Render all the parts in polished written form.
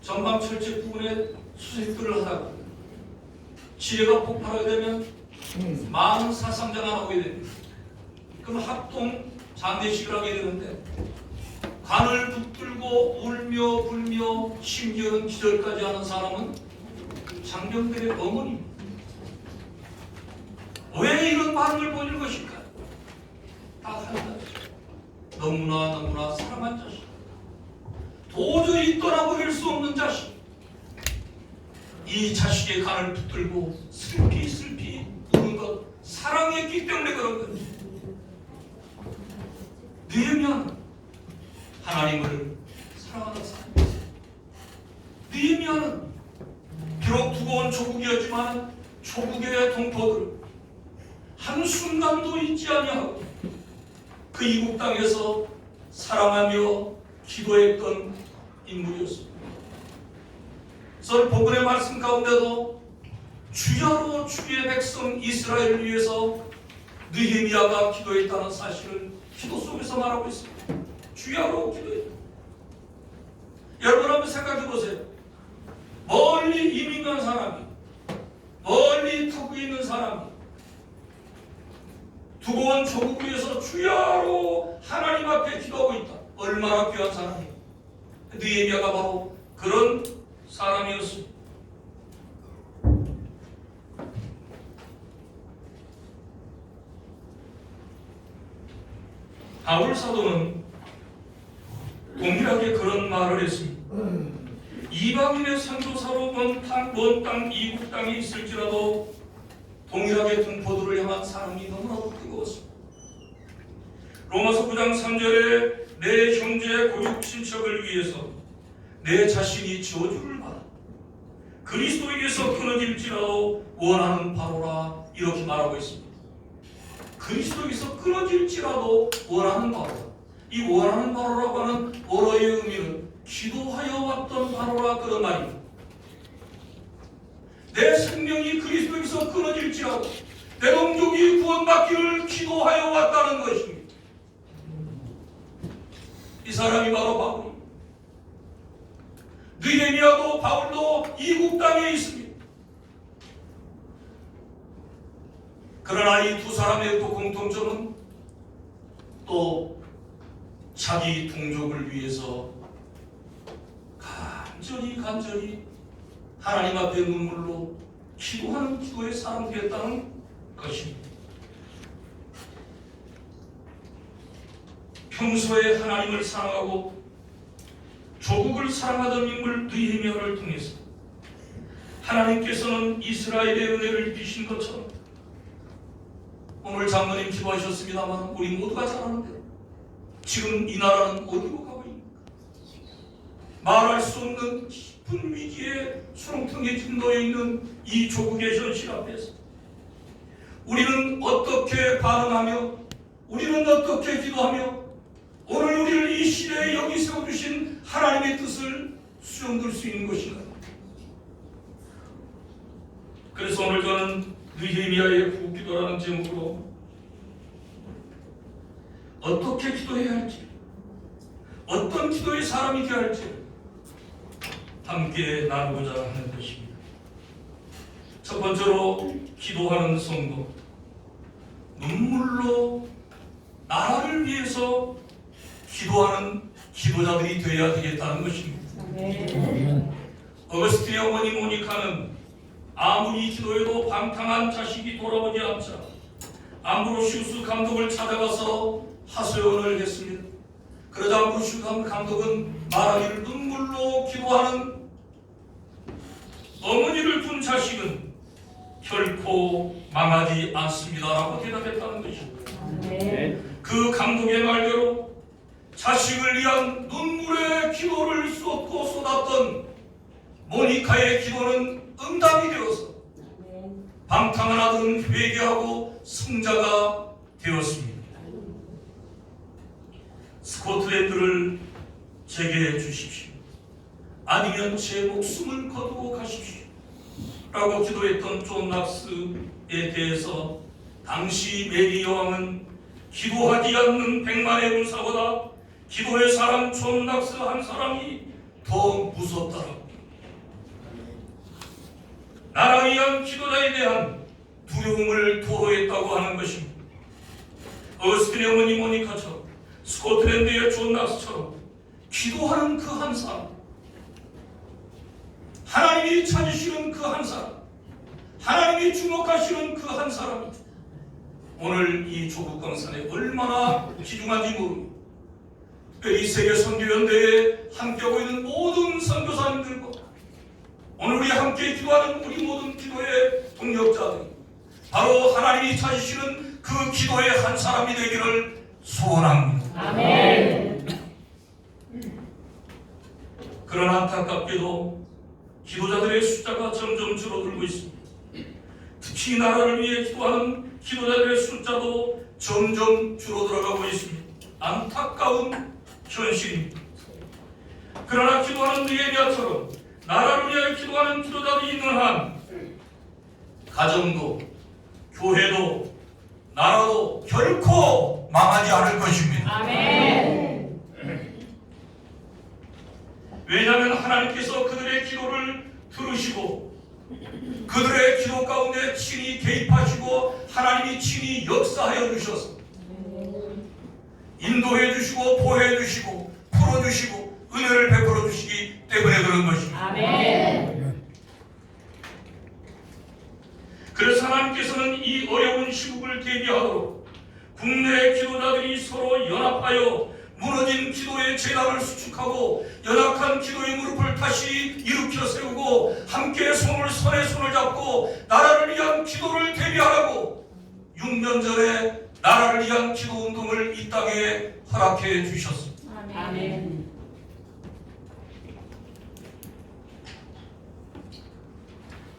전방 철제 부분에 수색들을 하다가 지뢰가 폭발하게 되면 많은 사상자가 나오게 됩니다. 그럼 합동 장례식을 하게 되는데 관을 붙들고 울며 불며 심지어는 기절까지 하는 사람은 장병들의 어머니입니다. 왜 이런 반응을 보일 것일까요? 딱 한 가지. 너무나 사랑한 자식. 도저히 떠나버릴 수 없는 자식. 이 자식의 간을 붙들고 슬피 우는 것 사랑했기 때문에 그런 거지. 느헤미야는 하나님을 사랑하는 사람이었어요. 느헤미야는 비록 두고온 조국이었지만 조국의 동포들을 한순간도 잊지 아니하고 그 이국 땅에서 사랑하며 기도했던 인물이었습니다. 그래서 본문의 말씀 가운데도 주야로 주의 백성 이스라엘을 위해서 느헤미야가 기도했다는 사실을 기도 속에서 말하고 있습니다. 주야로 기도했다. 여러분 한번 생각해 보세요. 멀리 이민 간 사람이, 멀리 타국에 있는 사람이 두고 온 조국 위에서 주야로 하나님 앞에 기도하고 있다. 얼마나 귀한 사람이에요. 느헤미야가 바로 그런 사람이었습니다. 바울 사도는 동일하게 그런 말을 했습니다. 이방인의 선교사로 먼 땅 이국 땅에 있을지라도 동일하게 동포들을 향한 사랑이 너무나도 뜨거웠습니다. 로마서 9장 3절에 내 형제 고육 친척을 위해서 내 자신이 저주를 받아 그리스도에게서 끊어질지라도 원하는 바로라 이렇게 말하고 있습니다. 그리스도에게서 끊어질지라도 원하는 바로라. 이 원하는 바로라고 하는 원어의 의미는 기도하여 왔던 바로라 그런 말입니다. 내 생명이 그리스도에게서 끊어질지라도 내 동족이 구원받기를 기도하여 왔다는 것입니다. 이 사람이 바로 바울입니다. 느헤미야도 바울도 이국 땅에 있습니다. 그러나 이 두 사람의 또 공통점은 또 자기 동족을 위해서 간절히 하나님 앞에 눈물로 기도하는 기도의 사람 되었다는 것입니다. 평소에 하나님을 사랑하고 조국을 사랑하던 인물 느헤미야를 통해서 하나님께서는 이스라엘의 은혜를 입히신 것처럼 오늘 장로님 기도하셨습니다만 우리 모두가 잘 아는데 지금 이 나라는 어디로 가고 있습니까? 말할 수 없는 깊은 위기에 수렁텅에 놓여 있는 이 조국의 현실 앞에서 우리는 어떻게 반응하며 우리는 어떻게 기도하며 오늘 우리를 이 시대에 여기 세워주신 하나님의 뜻을 수용될 수 있는 것인가? 그래서 오늘 저는 느헤미야의 구기도라는 제목으로 어떻게 기도해야 할지, 어떤 기도의 사람이 되어야 할지 함께 나누고자 하는 것입니다. 첫 번째로 기도하는 성도, 눈물로 나라를 위해서 기도하는 기도자들이 되어야 되겠다는 것입니다. 어거스틴의 어머니 모니카는 아무리 기도해도 방탕한 자식이 돌아오지 않자 암브로시우스 감독을 찾아가서 하소연을 했습니다. 그러자 암브로시우스 감독은 말하기를 눈물로 기도하는 어머니를 둔 자식은 결코 망하지 않습니다라고 대답했다는 것입니다. 그 감독의 말대로 자식을 위한 눈물의 기도를 쏟고 쏟았던 모니카의 기도는 응답이 되어서 방탕한 아들은 회개하고 성자가 되었습니다. 스코틀랜드를 제게 해 주십시오. 아니면 제 목숨을 거두고 가십시오. 라고 기도했던 존 낙스에 대해서 당시 메리 여왕은 기도하지 않는 100만의 군사보다 기도의 사람 존 낙스 한 사람이 더 무섭다라고 기도자에 대한 두려움을 토로했다고 하는 것입니다. 어스틴의 어머니 모니카처럼, 스코틀랜드의 존 낙스처럼 기도하는 그 한 사람, 하나님이 찾으시는 그 한 사람, 하나님이 주목하시는 그 한 사람이 오늘 이 조국강산에 얼마나 귀중한지 모릅니다. 이 세계 선교연대에 함께하고 있는 모든 선교사님들과 오늘 우리 함께 기도하는 우리 모든 기도의 동력자들이 바로 하나님이 찾으시는 그 기도의 한 사람이 되기를 소원합니다. 아멘. 그러나 안타깝게도 기도자들의 숫자가 점점 줄어들고 있습니다. 특히 나라를 위해 기도하는 기도자들의 숫자도 점점 줄어들어가고 있습니다. 안타까운 현실입니다. 그러나 기도하는 느헤미야처럼 나라를 위해 기도하는 기도자들이 있는 한 가정도 교회도 나라도 결코 망하지 않을 것입니다. 아멘. 왜냐하면 하나님께서 그들의 기도를 들으시고 그들의 기도 가운데 친히 개입하시고 하나님이 친히 역사하여 주셔서 인도해 주시고 보호해 주시고 풀어주시고 은혜를 베풀어 주시기 때문에 그런 것입니다. 아멘. 그래서 하나님께서는 이 어려운 시국을 대비하도록 국내 기도자들이 서로 연합하여 무너진 기도의 재단을 수축하고 연약한 기도의 무릎을 다시 일으켜 세우고 함께 손에 손을 잡고 나라를 위한 기도를 대비하라고 6년 전에 나라를 위한 기도 운동을 이 땅에 허락해 주셨습니다. 아멘.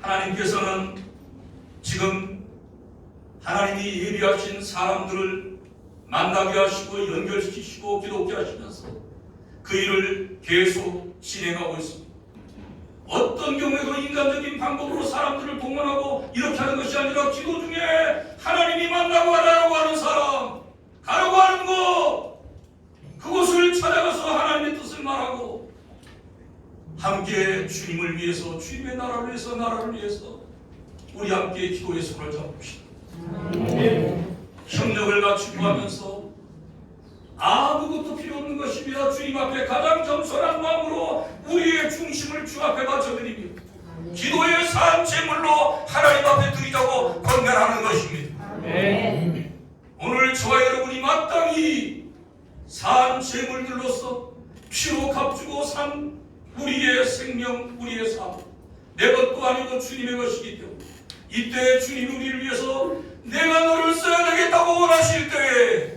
하나님께서는 지금 하나님이 예비하신 사람들을 만나게 하시고 연결시키시고 기도케 하시면서 그 일을 계속 진행하고 있습니다. 어떤 경우에도 인간적인 방법으로 사람들을 동원하고 이렇게 하는 것이 아니라 기도 중에 하나님이 만나고 가라고 하는 사람, 가라고 하는 것, 그곳을 찾아가서 하나님의 뜻을 말하고 함께 주님을 위해서, 주님의 나라를 위해서, 나라를 위해서 우리 함께 기도의 손을 잡읍시다. 협력을 갖추고 하면서 아무것도 필요 없는 것입니다. 주님 앞에 가장 겸손한 마음으로 우리의 중심을 주 앞에 맞춰드립니다. 기도의 산제물로 하나님 앞에 드리자고 권면하는 것입니다. 오늘 저와 여러분이 마땅히 산제물들로서 피로 값주고 산 우리의 생명, 우리의 삶, 내 것도 아니고 주님의 것이기 때문에 이때 주님이 우리를 위해서 내가 너를 써야 되겠다고 원하실 때에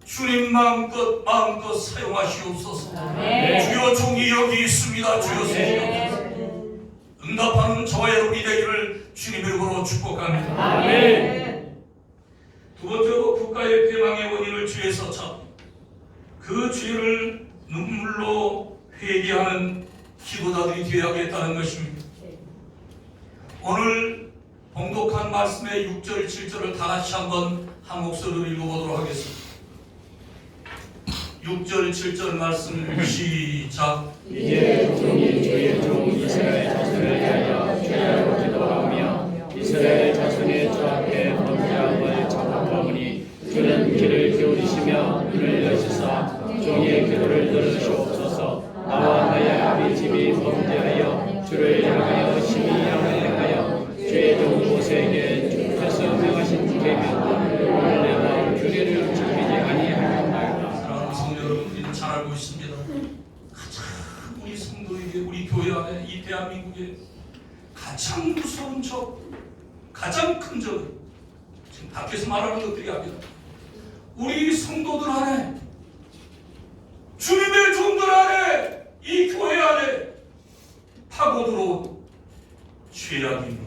주님 마음껏 사용하시옵소서. 주여 종이 여기 있습니다. 주여 쓰시옵소서. 응답하는 저와 여러분이 되기를 주님 이름으로 축복합니다. 아멘. 두 번째로 국가의 패망의 원인을 죄에서 찾, 그 죄를 눈물로 회개하는 기도자들이 되어야겠다는 것입니다. 오늘 봉독한 말씀의 6절, 7절을 다 같이 한번 한 목소리로 읽어보도록 하겠습니다. 6절, 7절 말씀 시작. 이제 종이 주의 종 이스라엘 자손을 위하여 주야로 기도하며 이스라엘 자손의 주 앞에 범죄함을 자각하오니 주는 귀를 기울이시며 눈을 여시사 종의 기도를 들으시옵소서. 나와 나의 아비 집이 범죄하여 주를 향하여 심히 양행하여 주의 종 모세에게 주께서 명하신 계명을 오늘 내가 규례를 지키지 아니하였나이다. 사랑하는 성도 여러분, 우리는 잘 알고 있습니다. 가장 우리 성도에게, 우리 교회 안에, 이 대한민국에 가장 무서운 적, 가장 큰 적은 지금 밖에서 말하는 것들이 아니라 우리 성도들 안에, 주님의 종들 안에, 이 교회 안에 파고들어온 죄악입니다.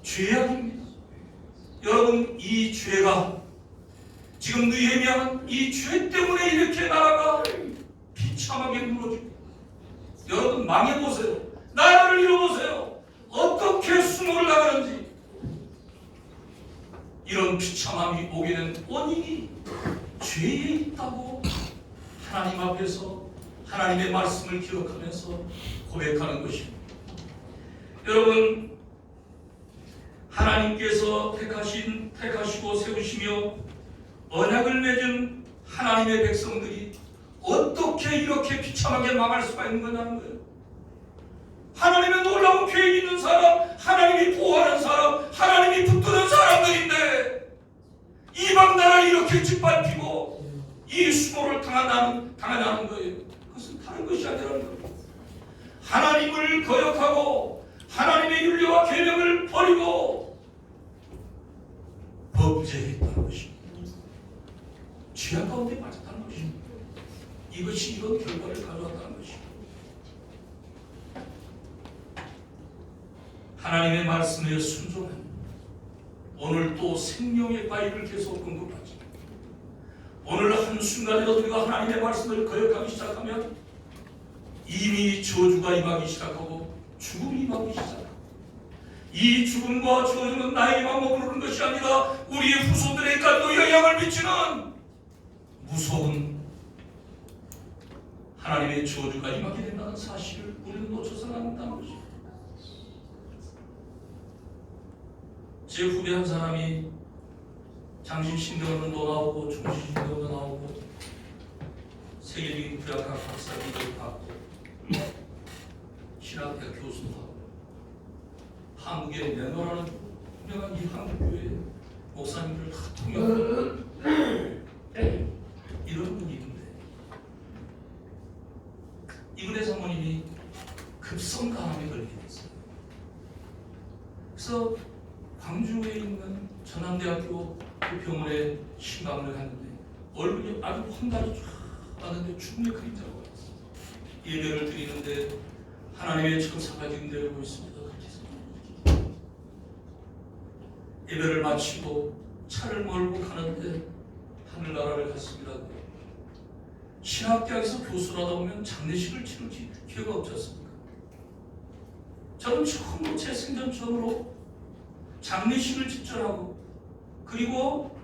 죄악입니다. 여러분, 이 죄가 지금 느헤미야는 이 죄 때문에 이렇게 나라가 비참하게 무너집니다. 여러분 망해보세요. 나라를 잃어보세요. 어떻게 수모를 나가는지. 이런 비참함이 오게 된 원인이 죄에 있다고 하나님 앞에서 하나님의 말씀을 기억하면서 고백하는 것입니다. 여러분, 하나님께서 택하시고 세우시며 언약을 맺은 하나님의 백성들이 어떻게 이렇게 비참하게 망할 수가 있는 거냐는 거예요. 하나님의 놀라운 계획이 있는 사람, 하나님이 보호하는 사람, 하나님이 붙드는 사람들인데 이방 나라를 이렇게 짓밟히고 이 수모를 당하는 거예요. 그것은 다른 것이 아니라는 거예요. 하나님을 거역하고 하나님의 윤리와 계명을 버리고 범죄했다는 것입니다. 죄악 가운데 빠졌다는 것입니다. 이것이 이런 결과를 가져왔다는 것입니다. 하나님의 말씀에 순종하는 오늘 또 생명의 바위를 계속 공급하지. 오늘 한순간에도 우리가 하나님의 말씀을 거역하기 시작하면 이미 저주가 임하기 시작하고 죽음이 임하기 시작합니다. 이 죽음과 저주는 나에게만 머무르는 것이 아니라 우리의 후손들에게까지도 영향을 미치는 무서운 하나님의 저주가 임하게 된다는 사실을 우리는 놓쳐서는 안 된다는 것입니다. 제 후배 한 사람이 장신신대원도 나오고 중신신대원도 나오고 세계적인 구약학 박사학위를 받고 신학대학 교수도 하고 한국의 내노라는 유명한 이 한국교회 목사님들 다 통역하고 이런 분이 있는데 이분의 사모님이 급성간암에 걸리게 됐어요. 그래서 광주에 있는 전남대학교 그 병원에 심방을 갔는데 얼굴이 아주 황달이 쫙 나는데 죽음의 그림자가 왔어요. 예배를 드리는데 하나님의 천사가 지금 내려오고 있습니다. 예배를 마치고 차를 몰고 가는데 하늘나라를 갔습니다. 신학대학에서 교수를 하다 보면 장례식을 치를 기회가 없지 않습니까? 저는 처음으로 제 생전 처음으로 장례식을 집전하고 그리고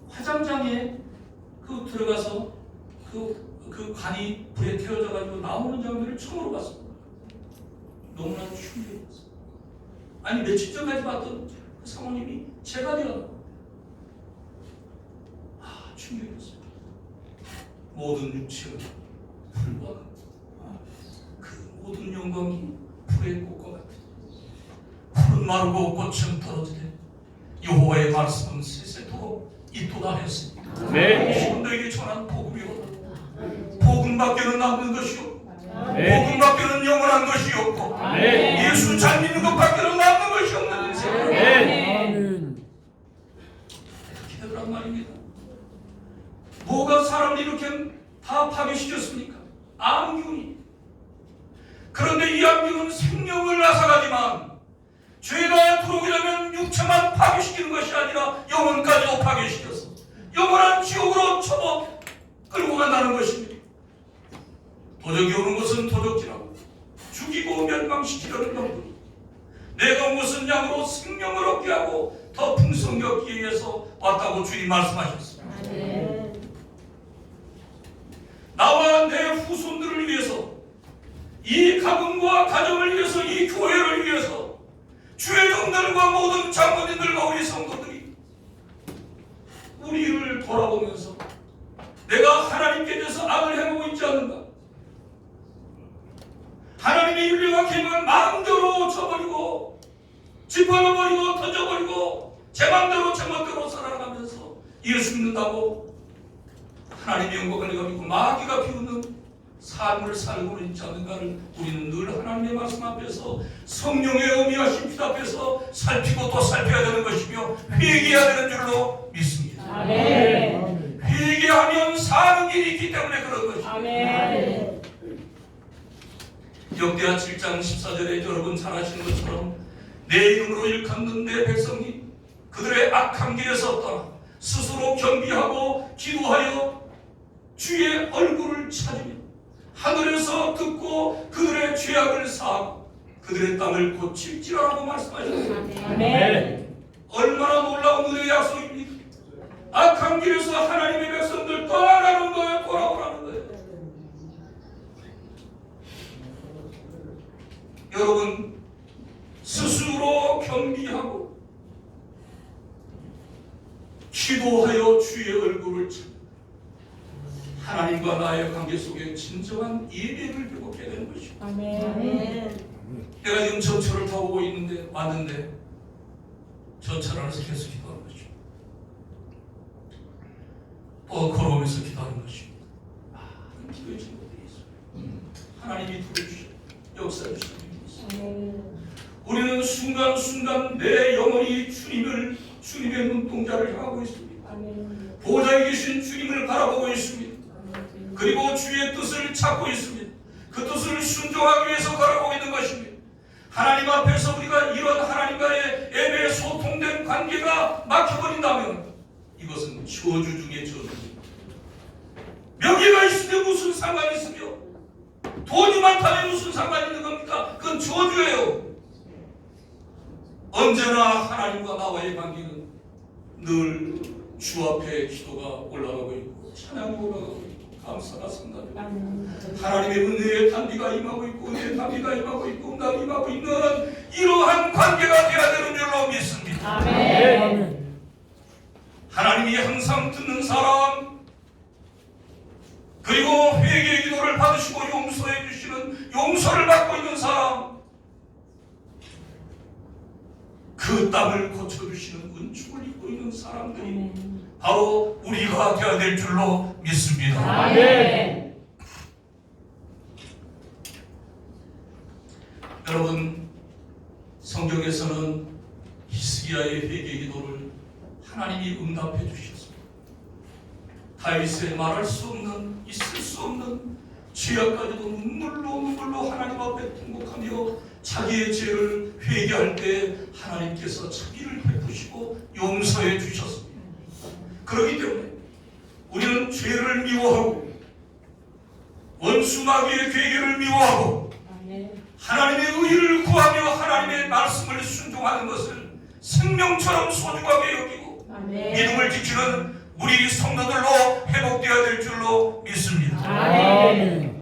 화장장에 들어가서 그 관이 불에 태워져 가지고 나오는 장면을 처음으로 봤습니다. 너무나 충격이었어요. 아니 며칠 전까지 봤던 그 사모님이 제가 되었나? 충격이었어요. 모든 육체가 불과 그 모든 영광이 불의 꽃과 같은 푸른 마르고 꽃은 떨어지되 여호와의 말씀은 세세토록 있도다 했습니다. 네. 지금 너에게 전한 복음이로다. 복음밖에는 남는 것이 없고 네. 복음밖에는 영원한 것이 없고 네. 예수 잘 믿는 것밖에는 남는 것이 없는 인생. 네. 이렇게 되더란 말입니다. 뭐가 사람을 이렇게 다 파괴시켰습니까? 암균이. 그런데 이 암균은 생명을 앗아가지만 죄가 들어오게 되면 육체만 파괴시키는 것이 아니라 영혼까지도 파괴시켜서 영원한 지옥으로 쳐서 끌고 간다는 것입니다. 도적이 오는 것은 도적질하고 죽이고 멸망시키려는 놈들이 내가 무슨 양으로 생명을 얻게 하고 더 풍성히 얻기 위해서 왔다고 주님 말씀하셨습니다. 나와 내 후손들을 위해서 이 가정과 가정을 위해서 이 교회를 위해서 주의 종들과 모든 장로님들과 우리 성도들이 우리를 돌아보면서 내가 하나님께 대해서 악을 행하고 있지 않는가? 하나님의 윤리와 계명을 마음대로 저버리고 짓밟아버리고 던져버리고 제 마음대로 제 멋대로 살아가면서 예수 믿는다고 하나님의 영광을 내가 믿고 마귀가 비우는 삶을 살고 있지 않는가를 우리는 늘 하나님의 말씀 앞에서 성령의 의미하신 빛 앞에서 살피고 또 살펴야 되는 것이며 회개해야 되는 줄로 믿습니다. 아멘. 회개하면 사는 길이 있기 때문에 그런 것입니다. 아멘. 역대하 7장 14절에 여러분 잘 아시는 것처럼 내 이름으로 일컫는 내 백성이 그들의 악한 길에서 떠나 스스로 겸비하고 기도하여 주의 얼굴을 찾으며 하늘에서 듣고 그들의 죄악을 사하고 그들의 땅을 고칠지라고 말씀하셨습니다. 아멘. 얼마나 놀라운 은혜의 약속입니까? 악한 길에서 하나님의 백성들 떠나라는 거예요. 돌아오라는 거예요. 여러분 스스로 겸비하고 진정한 예배를 회복해야 되는 것입니다. 아멘. 내가 지금 전철을 타고 왔는데 전철 안에서 계속 기도하는 것입니다. 또 걸어오면서 기도하는 것입니다. 기도의 친구들이 있어요. 하나님이 도와주시고 역사해 주시는 분이 있어요. 우리는 순간순간 내 영혼이 주님의 눈동자를 향하고 있습니다. 보좌에 계신 주님을 바라보고 있습니다. 그리고 주의 뜻을 찾고 있습니다. 그 뜻을 순종하기 위해서 걸어가고 있는 것입니다. 하나님 앞에서 우리가 이런 하나님과의 예배에 소통된 관계가 막혀버린다면 이것은 저주 중에 저주입니다. 명예가 있으면 무슨 상관이 있으며 돈이 많다면 무슨 상관이 있는 겁니까? 그건 저주예요. 언제나 하나님과 나와의 관계는 늘 주 앞에 기도가 올라가고 있고 찬양이 올라가고 있고 감사가 성납니다. 하나님의 은혜의 단비가 임하고 있고 은혜의 단비가 임하고 있고 응답이 임하고 있는 이러한 관계가 되어야 되는 줄로 믿습니다. 아멘. 하나님이 항상 듣는 사람, 그리고 회개의 기도를 받으시고 용서해 주시는 용서를 받고 있는 사람, 그 땅을 고쳐주시는 은총을 입고 있는 사람들이 바로 우리가 되어야 될 줄로 믿습니다. 아멘. 여러분, 성경에서는 히스기야의 회개 기도를 하나님이 응답해 주셨습니다. 다윗의 말할 수 없는, 있을 수 없는 죄악까지도 눈물로 하나님 앞에 통곡하며 자기의 죄를 회개할 때 하나님께서 자기를 베푸시고 용서해 주셨습니다. 그렇기 때문에 우리는 죄를 미워하고 원수 마귀의 괴계를 미워하고 하나님의 의를 구하며 하나님의 말씀을 순종하는 것을 생명처럼 소중하게 여기고 믿음을 지키는 우리 성도들로 회복되어야 될 줄로 믿습니다. 아멘.